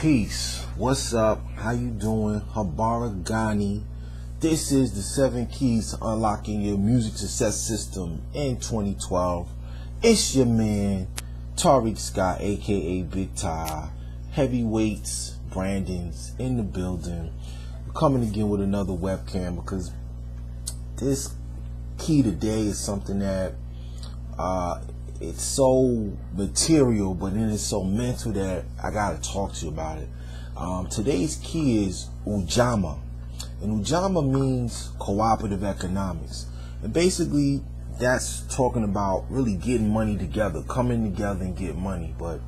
Peace. What's up? How you doing? Habara Ghani. This is the 7 keys to unlocking your music success system in 2012. It's your man, Tarik Scott, aka Big Ty. Heavyweights, Brandon's in the building. We're coming again with another webcam because this key today is something that it's so material, but then it's so mental that I gotta talk to you about it. Today's key is Ujamaa, and Ujamaa means cooperative economics, and basically that's talking about really getting money together, coming together and get money. But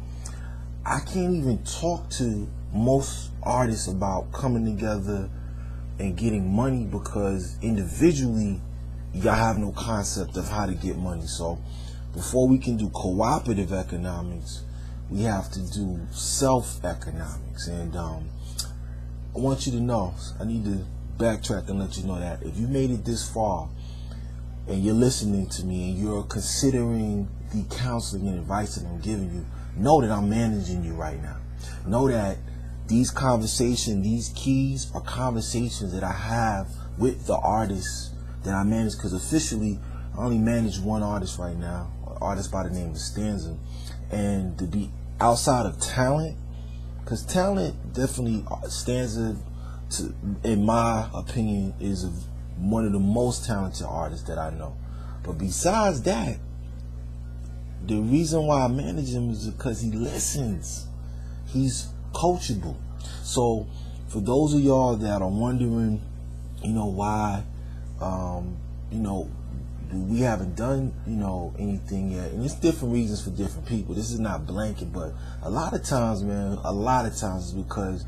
I can't even talk to most artists about coming together and getting money because individually y'all have no concept of how to get money. So before we can do cooperative economics, we have to do self-economics. And I want you to know, I need to backtrack and let you know that if you made it this far and you're listening to me and you're considering the counseling and advice that I'm giving you, know that I'm managing you right now. Know that these conversations, these keys are conversations that I have with the artists that I manage, because officially I only manage one artist right now, an artist by the name of Stanza. And to be outside of talent, because talent definitely, Stanza, in my opinion, is one of the most talented artists that I know. But besides that, the reason why I manage him is because he listens. He's coachable. So for those of y'all that are wondering, why, we haven't done, anything yet, and it's different reasons for different people. This is not blanket, but a lot of times, man, it's because,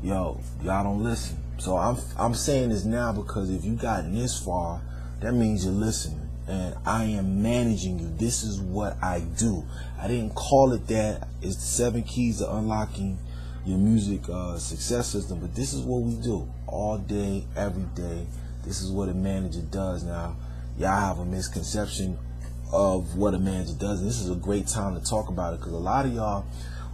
y'all don't listen. So I'm saying this now because if you gotten this far, that means you're listening. And I am managing you. This is what I do. I didn't call it that. It's the 7 keys to unlocking your music success system. But this is what we do all day, every day. This is what a manager does. Now, y'all have a misconception of what a manager does. And this is a great time to talk about it because a lot of y'all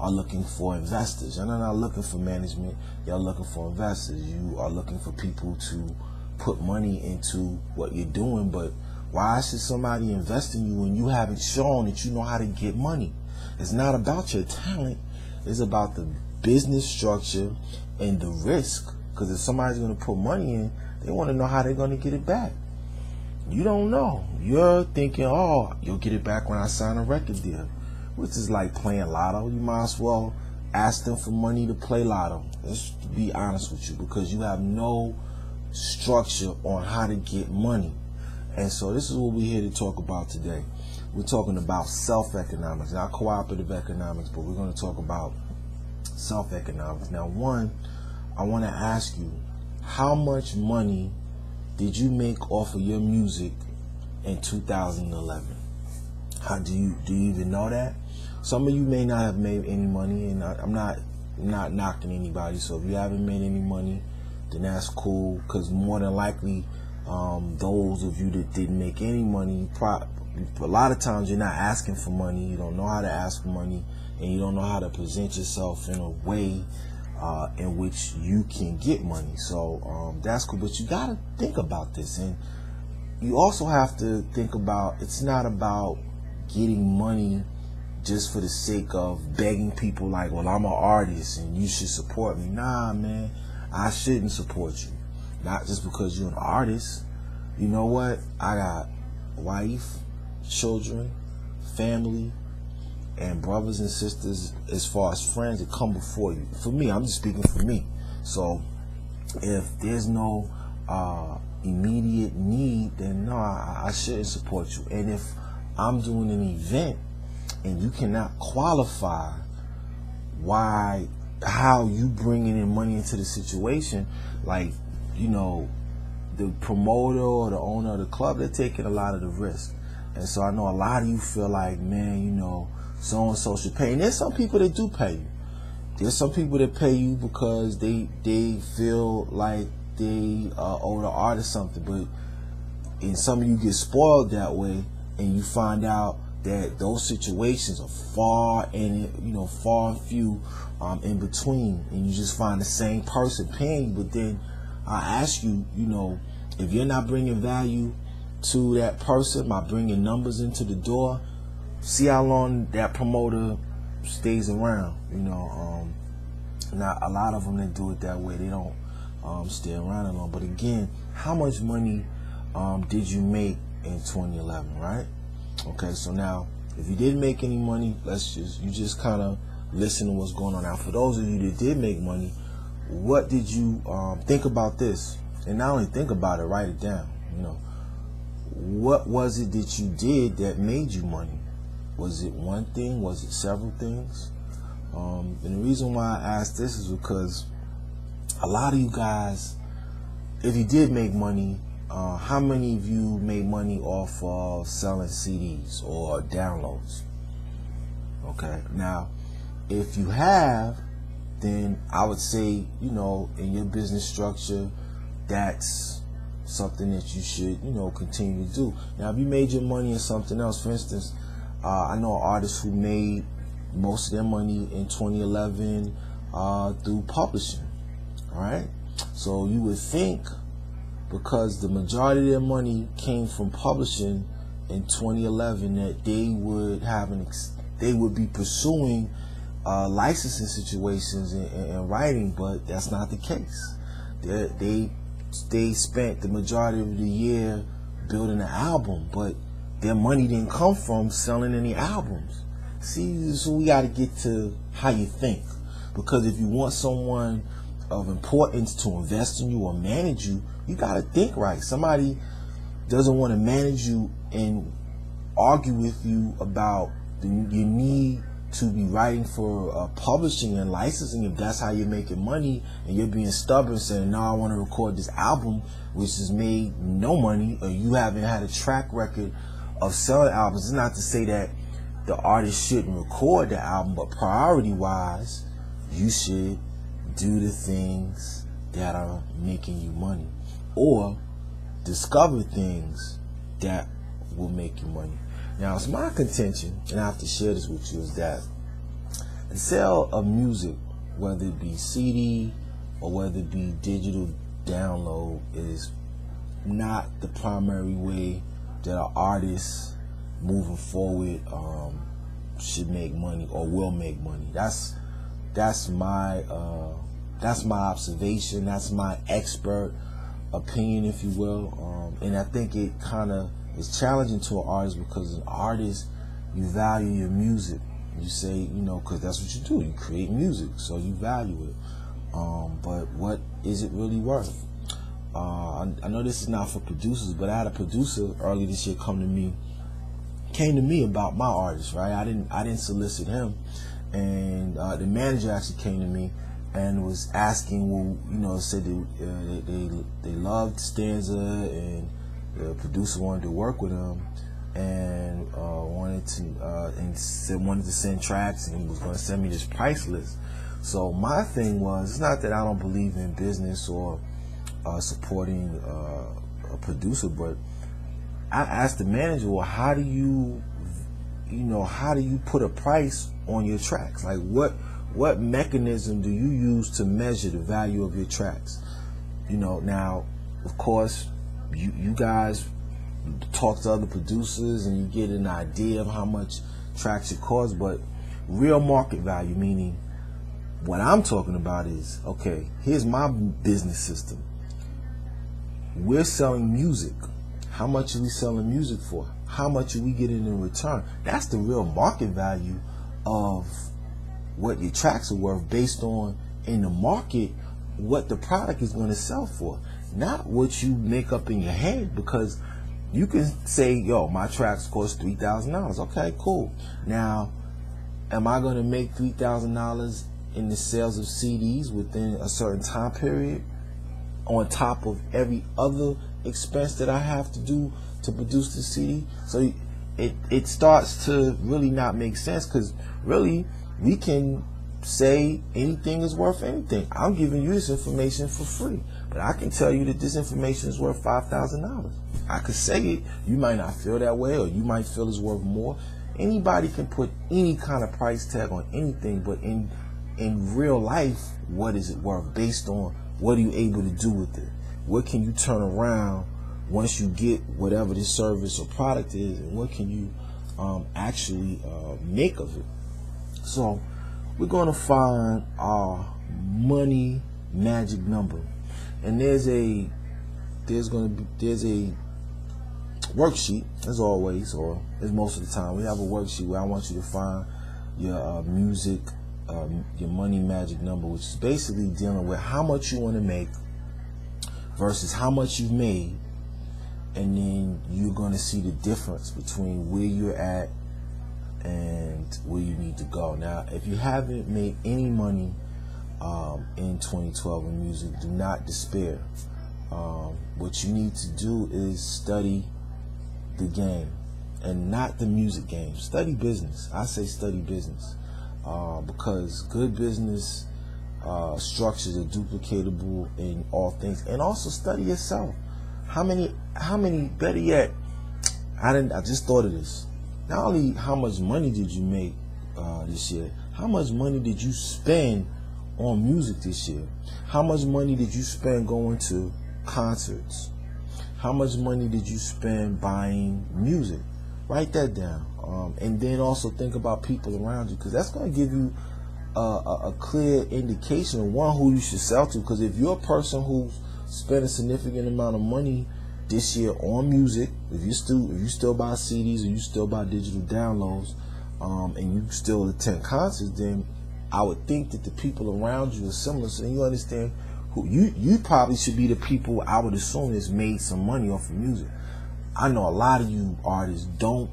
are looking for investors. Y'all are not looking for management. Y'all looking for investors. You are looking for people to put money into what you're doing. But why should somebody invest in you when you haven't shown that you know how to get money? It's not about your talent. It's about the business structure and the risk. Because if somebody's going to put money in, they want to know how they're going to get it back. You don't know. You're thinking, oh, you'll get it back when I sign a record deal, which is like playing lotto. You might as well ask them for money to play lotto. Let's be honest with you, because you have no structure on how to get money. And so this is what we're here to talk about today. We're talking about self-economics, not cooperative economics, but we're going to talk about self-economics. Now, one, I want to ask you, how much money did you make off of your music in 2011? How do you even know that? Some of you may not have made any money, and I'm not knocking anybody. So if you haven't made any money, then that's cool, because more than likely, those of you that didn't make any money, a lot of times you're not asking for money. You don't know how to ask for money, and you don't know how to present yourself in a way in which you can get money. So that's cool, but you got to think about this, and you also have to think about, it's not about getting money just for the sake of begging people like, well, I'm an artist and you should support me. Nah, man, I shouldn't support you. Not just because you're an artist. You know what? I got wife, children, family, and brothers and sisters as far as friends that come before you. For me, I'm just speaking for me. So if there's no immediate need, then no, I shouldn't support you. And if I'm doing an event and you cannot qualify how you bringing in money into the situation, like, the promoter or the owner of the club, they're taking a lot of the risk. And so I know a lot of you feel like, man, so-and-so should pay. And there's some people that do pay you. There's some people that pay you because they feel like they owe the artist something. But and some of you get spoiled that way, and you find out that those situations are far and few in between, and you just find the same person paying you. But then I ask you, if you're not bringing value to that person by bringing numbers into the door, see how long that promoter stays around. Now a lot of them, they do it that way. They don't stay around long. But again, how much money did you make in 2011, right? Okay, so now if you didn't make any money, you just kind of listen to what's going on. Now, for those of you that did make money, what did you think about this? And not only think about it, write it down. What was it that you did that made you money? Was it one thing? Was it several things? And the reason why I asked this is because a lot of you guys, if you did make money, how many of you made money off of selling CDs or downloads? Okay, now if you have, then I would say, in your business structure, that's something that you should, continue to do. Now, if you made your money in something else, for instance, I know artists who made most of their money in 2011 through publishing. All right, so you would think, because the majority of their money came from publishing in 2011, that they would have they would be pursuing licensing situations and writing, but that's not the case. They spent the majority of the year building an album, but their money didn't come from selling any albums. See, so we got to get to how you think, because if you want someone of importance to invest in you or manage you, you got to think right. Somebody doesn't want to manage you and argue with you about your need to be writing for publishing and licensing, if that's how you're making money, and you're being stubborn saying, no, I want to record this album which has made no money, or you haven't had a track record of selling albums. It's not to say that the artist shouldn't record the album, but priority wise, you should do the things that are making you money, or discover things that will make you money. Now, it's my contention, and I have to share this with you, is that the sale of music, whether it be CD or whether it be digital download, is not the primary way that an artist moving forward should make money or will make money. That's my observation. That's my expert opinion, if you will. And I think it kind of is challenging to an artist, because as an artist, you value your music. You say, because that's what you do. You create music, so you value it. But what is it really worth? I know this is not for producers, but I had a producer earlier this year came to me about my artist, right? I didn't solicit him, and the manager actually came to me and was asking, said they loved Stanza, and the producer wanted to work with him, and wanted to send tracks, and he was going to send me this price list. So my thing was, it's not that I don't believe in business or supporting a producer, but I asked the manager, well, how do you put a price on your tracks? Like, what mechanism do you use to measure the value of your tracks? Now, of course, you guys talk to other producers and you get an idea of how much tracks it cost, but real market value, meaning what I'm talking about is, okay, here's my business system. We're selling music. How much are we selling music for? How much are we getting in return? That's the real market value of what your tracks are worth, based on, in the market, what the product is going to sell for, not what you make up in your head. Because you can say, yo, my tracks cost $3,000. Okay, cool. Now, am I going to make $3,000 in the sales of CDs within a certain time period, on top of every other expense that I have to do to produce the CD? So it starts to really not make sense, because really we can say anything is worth anything. I'm giving you this information for free, but I can tell you that this information is worth $5,000. I could say it. You might not feel that way, or you might feel it's worth more. Anybody can put any kind of price tag on anything, but in in real life, what is it worth based on what are you able to do with it? What can you turn around once you get whatever this service or product is, and what can you actually make of it? So we're going to find our money magic number, and there's a worksheet, as always, or as most of the time. We have a worksheet where I want you to find your music, your money magic number, which is basically dealing with how much you want to make versus how much you've made, and then you're going to see the difference between where you're at and where you need to go. Now, if you haven't made any money in 2012 in music, do not despair. What you need to do is study the game, and not the music game. Study business. I say study business because good business structures are duplicatable in all things, and also study yourself. How many? Better yet, I just thought of this. Not only how much money did you make this year, how much money did you spend on music this year? How much money did you spend going to concerts? How much money did you spend buying music? Write that down, and then also think about people around you, because that's going to give you a clear indication of one, who you should sell to. Because if you're a person who's spent a significant amount of money this year on music, if you still buy CDs or you still buy digital downloads, and you still attend concerts, then I would think that the people around you are similar. So then you understand who you probably should be the people, I would assume, that's made some money off of music. I know a lot of you artists don't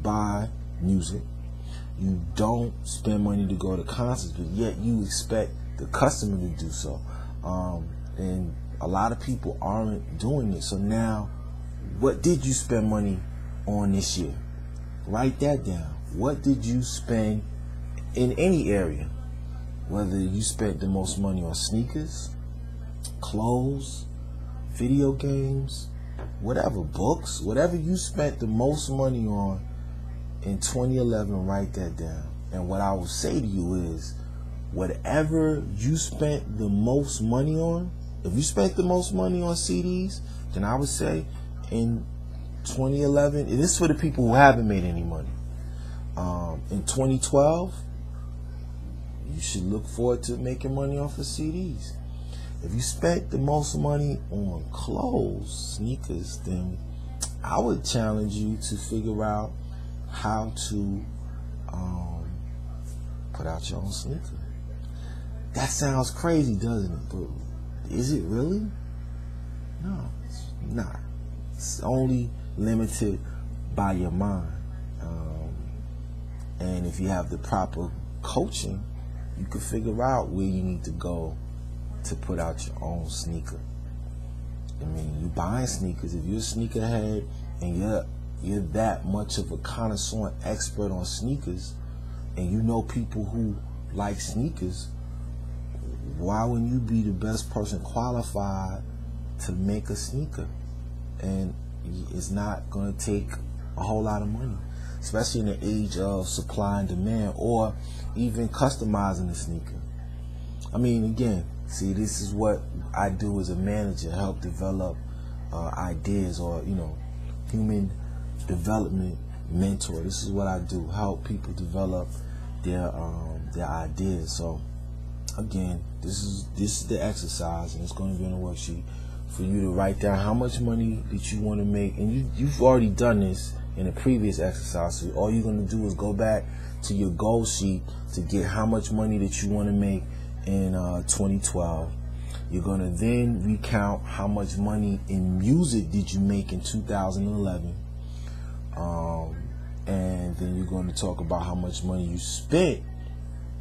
buy music, you don't spend money to go to concerts, but yet you expect the customer to do so. And a lot of people aren't doing it. So now, what did you spend money on this year? Write that down. What did you spend in any area? Whether you spent the most money on sneakers, clothes, video games, whatever, books, whatever you spent the most money on in 2011, write that down. And what I will say to you is, whatever you spent the most money on, if you spent the most money on CDs, then I would say in 2011, and this is for the people who haven't made any money, in 2012, you should look forward to making money off of CDs. If you spent the most money on clothes, sneakers, then I would challenge you to figure out how to put out your own sneaker. That sounds crazy, doesn't it? But is it really? No, it's not. It's only limited by your mind. And if you have the proper coaching, you can figure out where you need to go to put out your own sneaker. I mean, you buying sneakers. If you're a sneakerhead and you're that much of a connoisseur and expert on sneakers, and you know people who like sneakers, why wouldn't you be the best person qualified to make a sneaker? And it's not going to take a whole lot of money, especially in the age of supply and demand, or even customizing the sneaker. I mean, again, see, this is what I do as a manager, help develop ideas, or, human development mentor. This is what I do, help people develop their ideas. So again, this is the exercise, and it's going to be on the worksheet for you to write down how much money that you want to make. And you've already done this in a previous exercise, so all you're going to do is go back to your goal sheet to get how much money that you want to make in 2012. You're going to then recount how much money in music did you make in 2011, and then you're going to talk about how much money you spent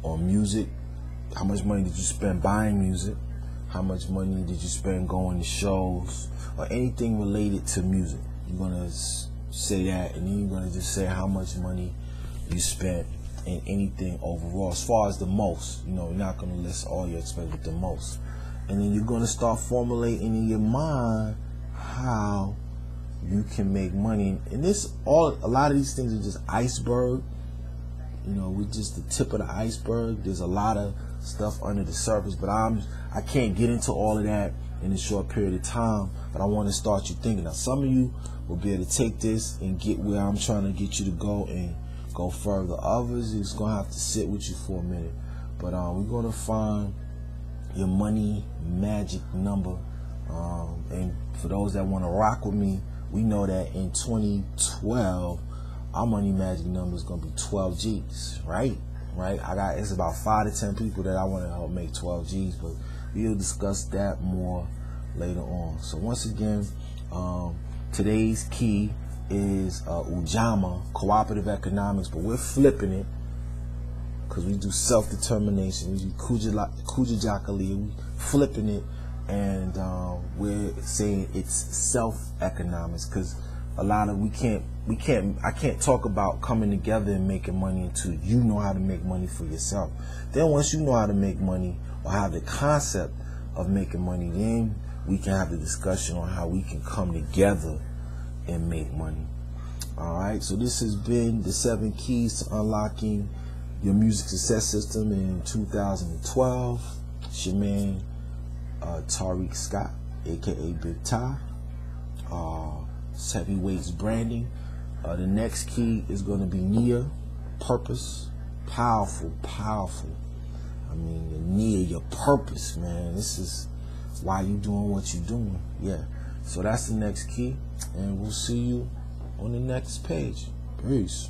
on music, how much money did you spend buying music, how much money did you spend going to shows, or anything related to music. You're going to say that, and then you're going to just say how much money you spent in anything overall, as far as the most. You're not going to list all your expenses, but the most. And then you're going to start formulating in your mind how you can make money. And a lot of these things are just iceberg. We're just the tip of the iceberg. There's a lot of stuff under the surface, but I can't get into all of that in a short period of time. But I want to start you thinking. Now, some of you will be able to take this and get where I'm trying to get you to go and go further. Others, it's gonna have to sit with you for a minute. But we're gonna find your money magic number. And for those that want to rock with me, we know that in 2012, our money magic number is gonna be 12 G's, right? It's about 5 to 10 people that I want to help make 12 G's, but we'll discuss that more later on. So once again, today's key is Ujamaa, cooperative economics, but we're flipping it because we do self-determination. We do Kujajakali, we flipping it, and we're saying it's self-economics, because a lot of I can't talk about coming together and making money until you know how to make money for yourself. Then once you know how to make money or have the concept of making money, then we can have the discussion on how we can come together and make money. All right, so this has been the 7 keys to unlocking your music success system in 2012. It's your man Tarik Scott, aka Big Ty. It's Heavyweights Branding. The next key is going to be Nia, purpose. Powerful. I mean, your Nia, your purpose, man. This is why you doing what you doing. Yeah. So that's the next key, and we'll see you on the next page. Peace.